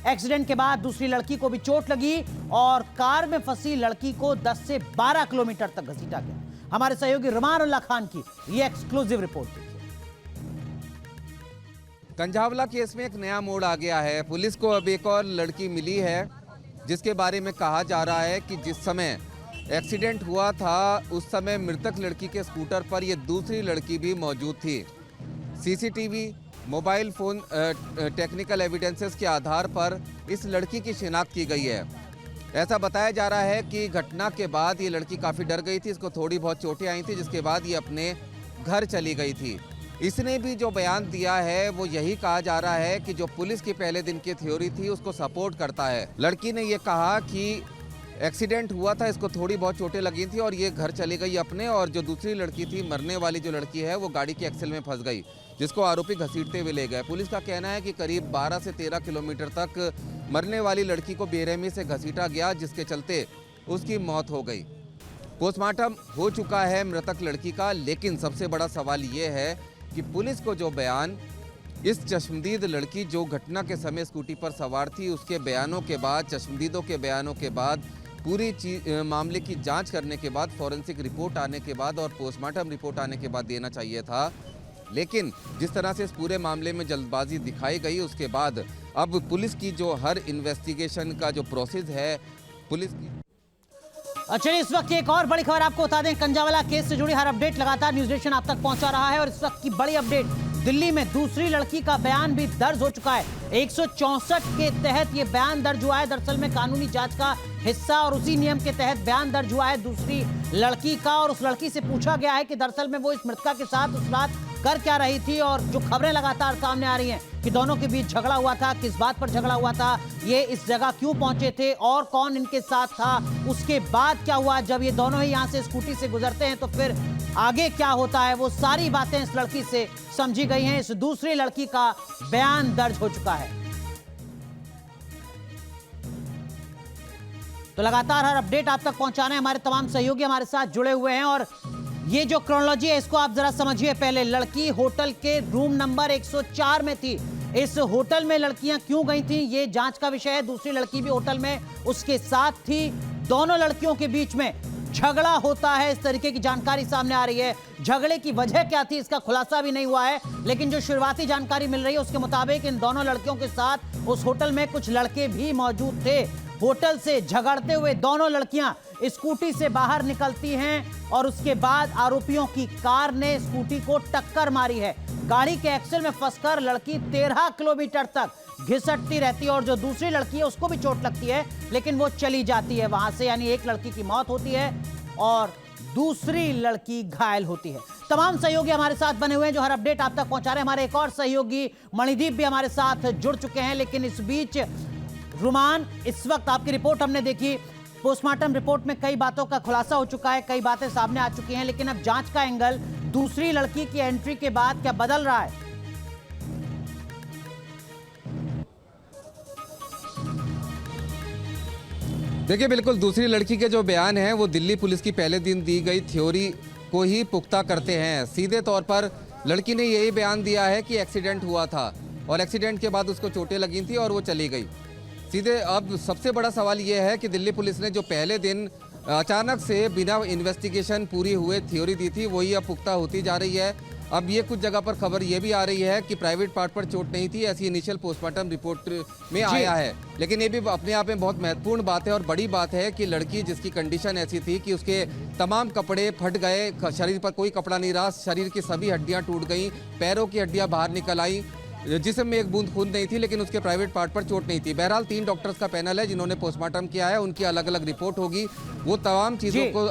Accident के बाद दूसरी लड़की को भी चोट लगी और कार में फंसी लड़की को 10 से 12 किलोमीटर तक घसीटा गया। हमारे सहयोगी रुमान खान की ये एक्सक्लूसिव रिपोर्ट देखिए। कंझावला केस में एक नया मोड़ आ गया है। पुलिस को अब एक और लड़की मिली है जिसके बारे में कहा जा रहा है कि जिस समय एक्सीडेंट हुआ था उस समय मृतक लड़की के स्कूटर पर ये दूसरी लड़की भी मौजूद थी। CCTV, mobile phone technical evidences के आधार पर इस लड़की की शिनाख्त की गई है। ऐसा बताया जा रहा है कि घटना के बाद ये लड़की काफ़ी डर गई थी, इसको थोड़ी बहुत चोटें आई थी, जिसके बाद ये अपने घर चली गई थी। इसने भी जो बयान दिया है वो यही कहा जा रहा है कि जो पुलिस की पहले दिन की थ्योरी थी उसको सपोर्ट करता है। लड़की ने ये कहा कि एक्सीडेंट हुआ था, इसको थोड़ी बहुत चोटें लगी थी और ये घर चली गई अपने, और जो दूसरी लड़की थी, मरने वाली जो लड़की है, वो गाड़ी के एक्सेल में फंस गई, जिसको आरोपी घसीटते हुए ले गए। पुलिस का कहना है कि करीब 12 से 13 किलोमीटर तक मरने वाली लड़की को बेरहमी से घसीटा गया, जिसके चलते उसकी मौत हो गई। पोस्टमार्टम हो चुका है मृतक लड़की का, लेकिन सबसे बड़ा सवाल ये है कि पुलिस को जो बयान इस चश्मदीद लड़की जो घटना के समय स्कूटी पर सवार थी उसके बयानों के बाद, चश्मदीदों के बयानों के बाद, पूरी मामले की जांच करने के बाद, फॉरेंसिक रिपोर्ट आने के बाद और पोस्टमार्टम रिपोर्ट आने के बाद देना चाहिए था। लेकिन जिस तरह से इस पूरे मामले में जल्दबाजी दिखाई गई उसके बाद अब पुलिस की जो हर इन्वेस्टिगेशन का जो प्रोसेस है पुलिस की। चलिए इस वक्त एक और बड़ी खबर आपको बता दें। कंझावला केस से जुड़ी हर अपडेट लगातार न्यूज नेशन आप तक पहुंचा रहा है और इस वक्त की बड़ी अपडेट, दिल्ली में दूसरी लड़की का बयान भी दर्ज हो चुका है। 164 के तहत ये बयान दर्ज हुआ है, दरअसल में कानूनी जांच का हिस्सा, और उसी नियम के तहत बयान दर्ज हुआ है दूसरी लड़की का। और उस लड़की से पूछा गया है कि दरअसल में वो इस मृतका के साथ उस रात कर क्या रही थी, और जो खबरें लगातार सामने आ रही हैं कि दोनों के बीच झगड़ा हुआ था, किस बात पर झगड़ा हुआ था, ये इस जगह क्यों पहुंचे थे और कौन इनके साथ था, उसके बाद क्या हुआ, जब ये दोनों ही यहां से स्कूटी से गुजरते हैं तो फिर आगे क्या होता है, वो सारी बातें इस लड़की से समझी गई हैं। इस दूसरी लड़की का बयान दर्ज हो चुका है। तो लगातार हर अपडेट आप तक पहुंचाने हमारे तमाम सहयोगी हमारे साथ जुड़े हुए हैं, और ये जो क्रोनोलॉजी है इसको आप जरा समझिए। पहले लड़की होटल के रूम नंबर 104 में थी। इस होटल में लड़कियां क्यों गई थी ये जांच का विषय है। दूसरी लड़की भी होटल में उसके साथ थी। दोनों लड़कियों के बीच में झगड़ा होता है, इस तरीके की जानकारी सामने आ रही है। झगड़े की वजह क्या थी इसका खुलासा भी नहीं हुआ है, लेकिन जो शुरुआती जानकारी मिल रही है उसके मुताबिक इन दोनों लड़कियों के साथ उस होटल में कुछ लड़के भी मौजूद थे। होटल से झगड़ते हुए दोनों लड़कियां स्कूटी से बाहर निकलती हैं और उसके बाद आरोपियों की कार ने स्कूटी को टक्कर मारी है। गाड़ी के एक्सेल में फंसकर लड़की 13 किलोमीटर तक घिसटती रहती है और जो दूसरी लड़की है उसको भी चोट लगती है, लेकिन वो चली जाती है वहां से, यानी एक लड़की की मौत होती है और दूसरी लड़की घायल होती है। तमाम सहयोगी हमारे साथ बने हुए हैं जो हर अपडेट आप तक पहुंचा रहे हैं। हमारे एक और सहयोगी मणिदीप भी हमारे साथ जुड़ चुके हैं, लेकिन इस बीच रुमान, इस वक्त आपकी रिपोर्ट हमने देखी, पोस्टमार्टम रिपोर्ट में कई बातों का खुलासा हो चुका है, कई बातें सामने आ चुकी हैं, लेकिन अब जांच का एंगल दूसरी लड़की की एंट्री के बाद क्या बदल रहा है? देखिए, बिल्कुल दूसरी लड़की के जो बयान हैं वो दिल्ली पुलिस की पहले दिन दी गई थ्योरी को ही पुख्ता करते हैं। सीधे तौर पर लड़की ने यही बयान दिया है कि एक्सीडेंट हुआ था और एक्सीडेंट के बाद उसको चोटें लगी थी और वो चली गई। सीधे अब सबसे बड़ा सवाल ये है कि दिल्ली पुलिस ने जो पहले दिन अचानक से बिना इन्वेस्टिगेशन पूरी हुए थ्योरी दी थी वही अब पुख्ता होती जा रही है। अब ये कुछ जगह पर खबर ये भी आ रही है कि प्राइवेट पार्ट पर चोट नहीं थी, ऐसी इनिशियल पोस्टमार्टम रिपोर्ट में आया है। लेकिन ये भी अपने आप में बहुत महत्वपूर्ण बात है और बड़ी बात है कि लड़की जिसकी कंडीशन ऐसी थी कि उसके तमाम कपड़े फट गए, शरीर पर कोई कपड़ा नहीं रहा, शरीर की सभी हड्डियां टूट गई, पैरों की हड्डियां बाहर निकल आई, जिस्म में एक बूंद खून नहीं थी, लेकिन उसके प्राइवेट पार्ट पर चोट नहीं थी। बहरहाल 3 डॉक्टर्स का पैनल है जिन्होंने पोस्टमार्टम किया है, उनकी अलग अलग रिपोर्ट होगी। वो तमाम चीजों को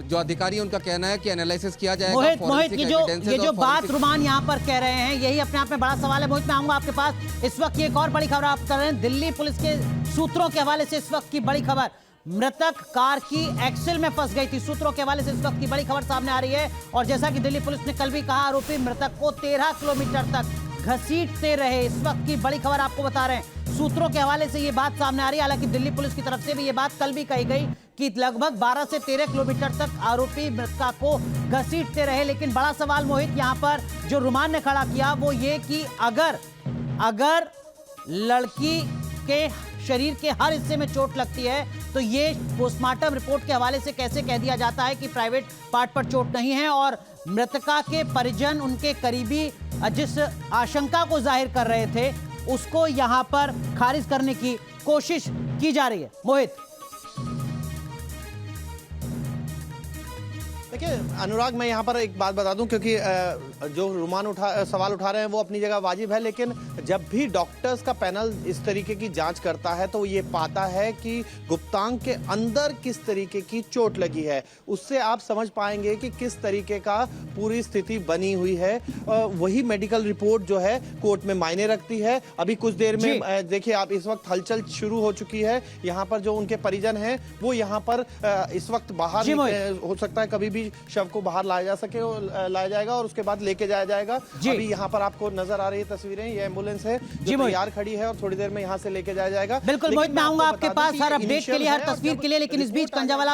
जो अधिकारी उनका कहना है कि एनालिसिस किया जाएगा। मोहित ये जो बात रुमान यहाँ पर कह रहे हैं यही अपने आप में बड़ा सवाल है। मोहित, मैं आऊंगा आपके पास। इस वक्त एक और बड़ी खबर आप कर रहे हैं, दिल्ली पुलिस के सूत्रों के हवाले से इस वक्त की बड़ी खबर, मृतक कार की एक्सेल में फंस गई थी। सूत्रों के हवाले से इस वक्त की बड़ी खबर सामने आ रही है, और जैसा कि दिल्ली पुलिस ने कल भी कहा, आरोपी मृतक को 13 किलोमीटर तक घसीटते रहे। इस वक्त की बड़ी खबर आपको बता रहे हैं, सूत्रों के हवाले से ये बात सामने आ रही है। हालांकि दिल्ली पुलिस की तरफ से भी ये बात कल भी कही गई कि लगभग 12 से 13 किलोमीटर तक आरोपी मृतका को घसीटते रहे। लेकिन बड़ा सवाल मोहित यहां पर जो रुमान ने खड़ा किया वो ये कि अगर लड़की के शरीर के हर हिस्से में चोट लगती है, तो ये पोस्टमार्टम रिपोर्ट के हवाले से कैसे कह दिया जाता है कि प्राइवेट पार्ट पर चोट नहीं है। और मृतका के परिजन, उनके करीबी जिस आशंका को जाहिर कर रहे थे, उसको यहां पर खारिज करने की कोशिश की जा रही है। मोहित, देखिए अनुराग, मैं यहाँ पर एक बात बता दूं, क्योंकि जो सवाल उठा रहे हैं वो अपनी जगह वाजिब है, लेकिन जब भी डॉक्टर्स का पैनल इस तरीके की जांच करता है तो ये पाता है कि गुप्तांग के अंदर किस तरीके की चोट लगी है, उससे आप समझ पाएंगे कि किस तरीके का पूरी स्थिति बनी हुई है। वही मेडिकल रिपोर्ट जो है कोर्ट में मायने रखती है। अभी कुछ देर में देखिए आप, इस वक्त हलचल शुरू हो चुकी है। यहाँ पर जो उनके परिजन हैं वो यहाँ पर इस वक्त बाहर हो सकता है कभी भी शव को बाहर लाया जा सके, लाया जाएगा और उसके बाद लेके जाया जाएगा। अभी यहाँ पर आपको नजर आ रही है तस्वीरें, ये एम्बुलेंस है जो तैयार खड़ी है और थोड़ी देर में यहाँ से लेके जाया जाएगा। बिल्कुल मोहित, मैं आऊंगा आपके पास हर अपडेट के लिए, हर तस्वीर के लिए, लेकिन इस बीच कंजावाला